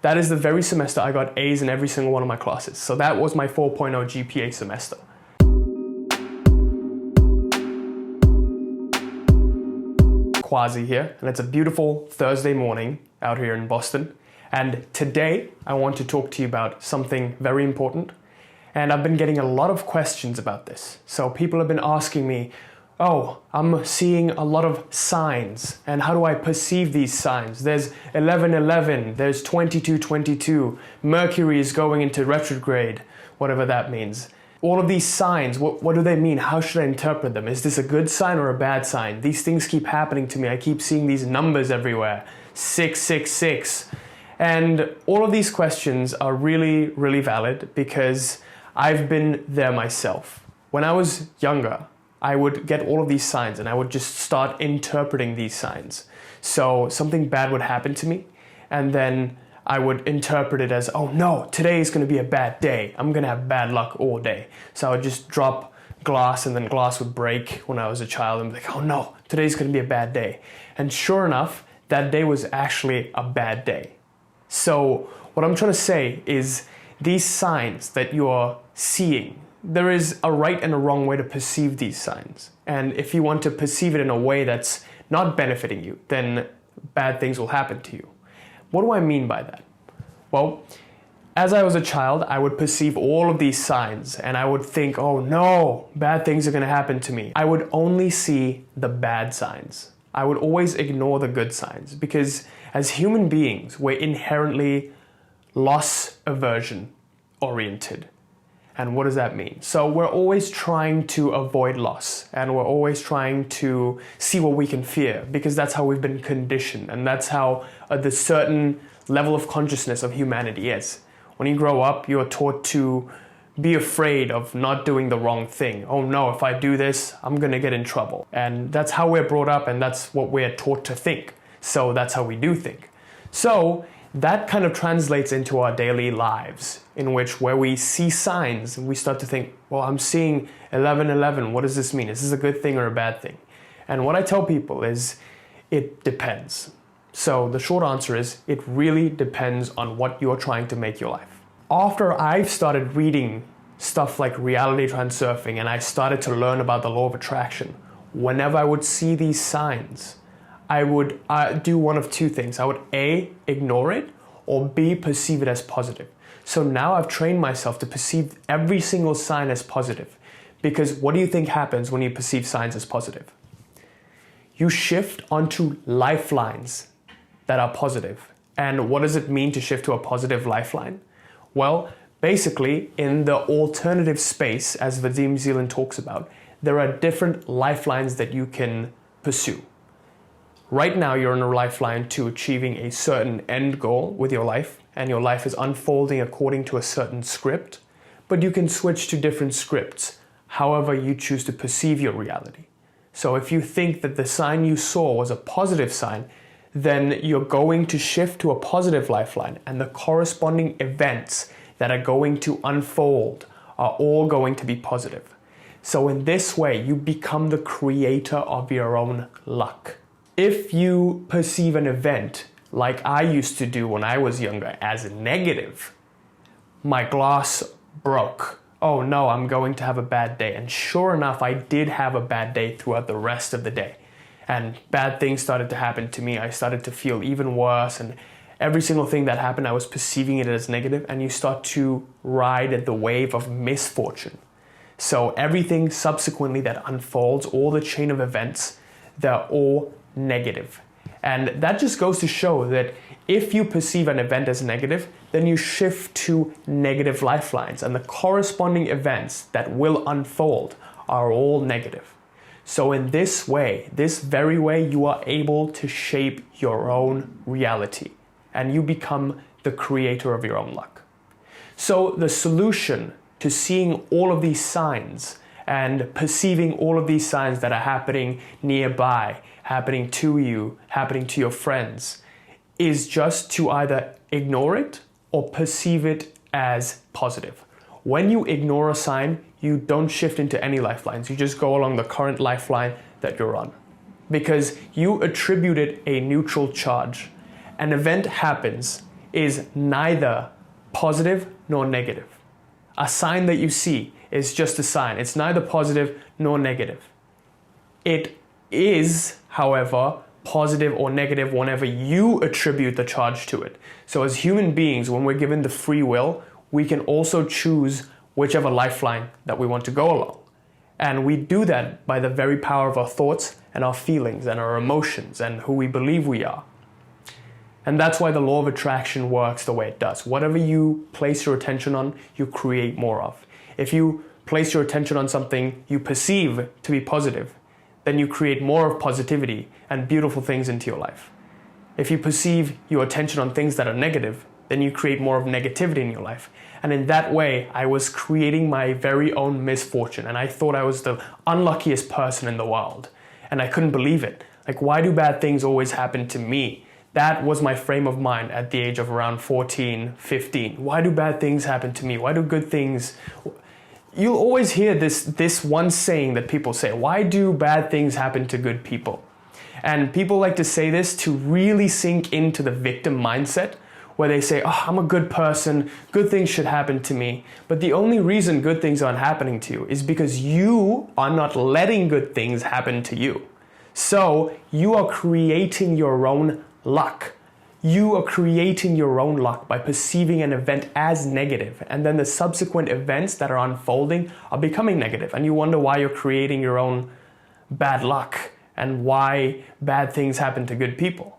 That is the very semester I got A's in every single one of my classes. So that was my 4.0 GPA semester. Quazi here, and it's a beautiful Thursday morning out here in Boston. And today I want to talk to you about something very important. And I've been getting a lot of questions about this. So people have been asking me, oh, I'm seeing a lot of signs, and how do I perceive these signs? There's 11:11, there's 22:22, Mercury is going into retrograde, whatever that means. All of these signs, what do they mean? How should I interpret them? Is this a good sign or a bad sign? These things keep happening to me. I keep seeing these numbers everywhere, 666. And all of these questions are really, really valid because I've been there myself. When I was younger, I would get all of these signs and I would just start interpreting these signs. So something bad would happen to me, and then I would interpret it as, oh no, today is going to be a bad day. I'm going to have bad luck all day. So I would just drop glass, and then glass would break when I was a child, and be like, oh no, today's going to be a bad day. And sure enough, that day was actually a bad day. So what I'm trying to say is these signs that you're seeing, there is a right and a wrong way to perceive these signs. And if you want to perceive it in a way that's not benefiting you, then bad things will happen to you. What do I mean by that? Well, as I was a child, I would perceive all of these signs and I would think, oh no, bad things are going to happen to me. I would only see the bad signs. I would always ignore the good signs because as human beings, we're inherently loss aversion oriented. And what does that mean? So we're always trying to avoid loss, and we're always trying to see what we can fear because that's how we've been conditioned, and that's how the certain level of consciousness of humanity is. When you grow up, you're taught to be afraid of not doing the wrong thing. Oh no, if I do this, I'm gonna get in trouble. And that's how we're brought up, and that's what we're taught to think. So that's how we do think. So that kind of translates into our daily lives, in which where we see signs, we start to think, well, I'm seeing 11:11. What does this mean? Is this a good thing or a bad thing? And what I tell people is, it depends. So the short answer is, it really depends on what you're trying to make your life. After I've started reading stuff like reality transurfing and I started to learn about the law of attraction, whenever I would see these signs, I would do one of two things. I would A, ignore it, or B, perceive it as positive. So now I've trained myself to perceive every single sign as positive. Because what do you think happens when you perceive signs as positive? You shift onto lifelines that are positive. And what does it mean to shift to a positive lifeline? Well, basically, in the alternative space, as Vadim Zeland talks about, there are different lifelines that you can pursue. Right now, you're on a lifeline to achieving a certain end goal with your life, and your life is unfolding according to a certain script, but you can switch to different scripts, however you choose to perceive your reality. So if you think that the sign you saw was a positive sign, then you're going to shift to a positive lifeline, and the corresponding events that are going to unfold are all going to be positive. So in this way, you become the creator of your own luck. If you perceive an event, like I used to do when I was younger, as negative, my glass broke. Oh no, I'm going to have a bad day. And sure enough, I did have a bad day throughout the rest of the day. And bad things started to happen to me. I started to feel even worse, and every single thing that happened, I was perceiving it as negative, and you start to ride the wave of misfortune. So everything subsequently that unfolds, all the chain of events, they're all negative. And that just goes to show that if you perceive an event as negative, then you shift to negative lifelines, and the corresponding events that will unfold are all negative. So in this way, this very way, you are able to shape your own reality, and you become the creator of your own luck. So the solution to seeing all of these signs and perceiving all of these signs that are happening nearby, happening to you, happening to your friends, is just to either ignore it or perceive it as positive. When you ignore a sign, you don't shift into any lifelines. You just go along the current lifeline that you're on, because you attributed a neutral charge. An event happens, is neither positive nor negative. A sign that you see is just a sign. It's neither positive nor negative. It is, however, positive or negative whenever you attribute the charge to it. So as human beings, when we're given the free will, we can also choose whichever lifeline that we want to go along. And we do that by the very power of our thoughts and our feelings and our emotions and who we believe we are. And that's why the law of attraction works the way it does. Whatever you place your attention on, you create more of. If you place your attention on something you perceive to be positive, then you create more of positivity and beautiful things into your life. If you perceive your attention on things that are negative, then you create more of negativity in your life. And in that way, I was creating my very own misfortune. And I thought I was the unluckiest person in the world. And I couldn't believe it. Like, why do bad things always happen to me? That was my frame of mind at the age of around 14, 15. Why do bad things happen to me? Why do good things... You'll always hear this one saying that people say, why do bad things happen to good people? And people like to say this to really sink into the victim mindset, where they say, oh, I'm a good person, good things should happen to me. But the only reason good things aren't happening to you is because you are not letting good things happen to you. So you are creating your own luck. You are creating your own luck by perceiving an event as negative, and then the subsequent events that are unfolding are becoming negative, and you wonder why you're creating your own bad luck and why bad things happen to good people.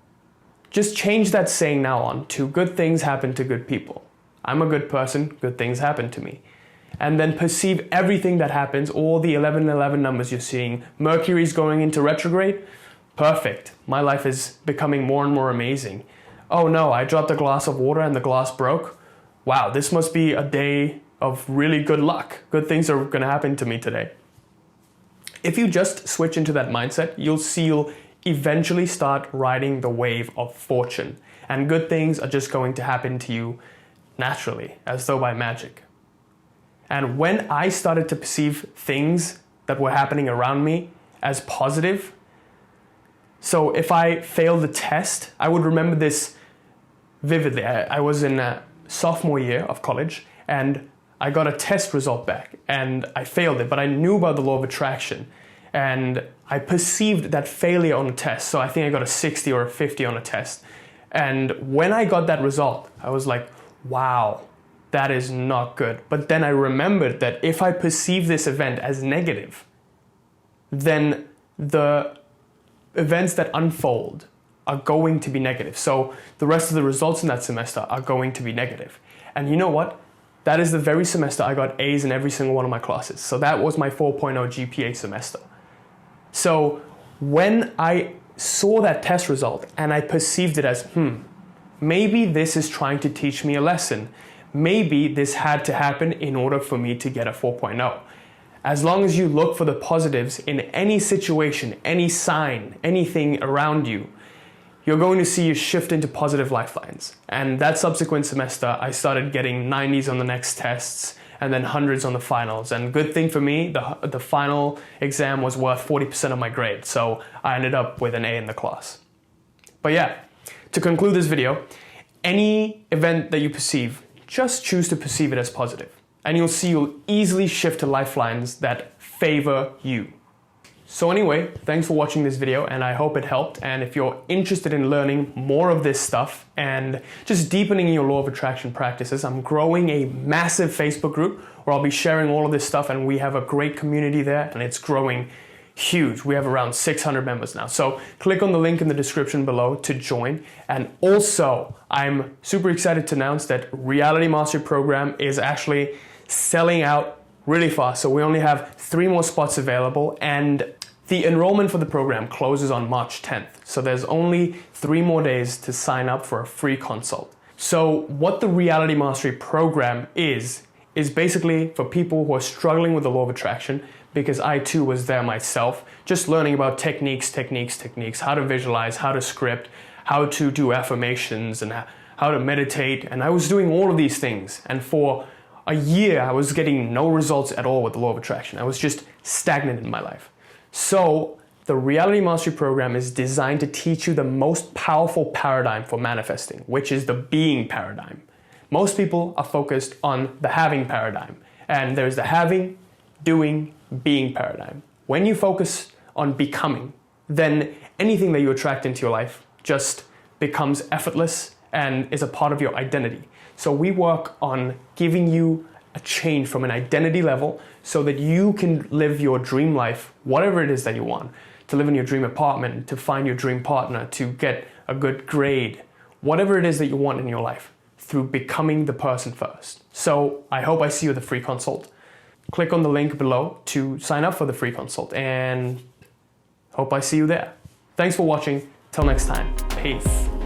Just change that saying now on to good things happen to good people. I'm a good person, good things happen to me. And then perceive everything that happens, all the 1111 numbers you're seeing. Mercury's going into retrograde. Perfect. My life is becoming more and more amazing. Oh no, I dropped a glass of water and the glass broke. Wow, this must be a day of really good luck. Good things are going to happen to me today. If you just switch into that mindset, you'll eventually start riding the wave of fortune. And good things are just going to happen to you naturally, as though by magic. And when I started to perceive things that were happening around me as positive, so if I failed the test, I would remember this vividly. I was in a sophomore year of college and I got a test result back and I failed it, but I knew about the law of attraction and I perceived that failure on the test. So I think I got a 60 or a 50 on a test. And when I got that result, I was like, wow, that is not good. But then I remembered that if I perceive this event as negative, then the events that unfold are going to be negative. So the rest of the results in that semester are going to be negative. And you know what? That is the very semester I got A's in every single one of my classes. So that was my 4.0 GPA semester. So when I saw that test result and I perceived it as, maybe this is trying to teach me a lesson. Maybe this had to happen in order for me to get a 4.0. As long as you look for the positives in any situation, any sign, anything around you, you're going to see you shift into positive lifelines. And that subsequent semester, I started getting 90s on the next tests and then hundreds on the finals. And good thing for me, the final exam was worth 40% of my grade. So I ended up with an A in the class. But yeah, to conclude this video, any event that you perceive, just choose to perceive it as positive. And you'll see you'll easily shift to lifelines that favor you. So anyway, thanks for watching this video and I hope it helped. And if you're interested in learning more of this stuff and just deepening your law of attraction practices, I'm growing a massive Facebook group where I'll be sharing all of this stuff and we have a great community there and it's growing huge. We have around 600 members now. So click on the link in the description below to join. And also, I'm super excited to announce that Reality Mastery Program is actually selling out really fast. So we only have 3 more spots available and the enrollment for the program closes on March 10th. So there's only 3 more days to sign up for a free consult. So what the Reality Mastery Program is basically for people who are struggling with the law of attraction, because I too was there myself, just learning about techniques, how to visualize, how to script, how to do affirmations and how to meditate. And I was doing all of these things. And for a year, I was getting no results at all with the law of attraction. I was just stagnant in my life. So The Reality Mastery Program is designed to teach you the most powerful paradigm for manifesting, which is the being paradigm. Most people are focused on the having paradigm, and there's the having, doing, being paradigm. When you focus on becoming, then anything that you attract into your life just becomes effortless and is a part of your identity. So we work on giving you a change from an identity level so that you can live your dream life, whatever it is that you want, to live in your dream apartment, to find your dream partner, to get a good grade, whatever it is that you want in your life, through becoming the person first. So I hope I see you at the free consult. Click on the link below to sign up for the free consult, and hope I see you there. Thanks for watching. Till next time. Peace.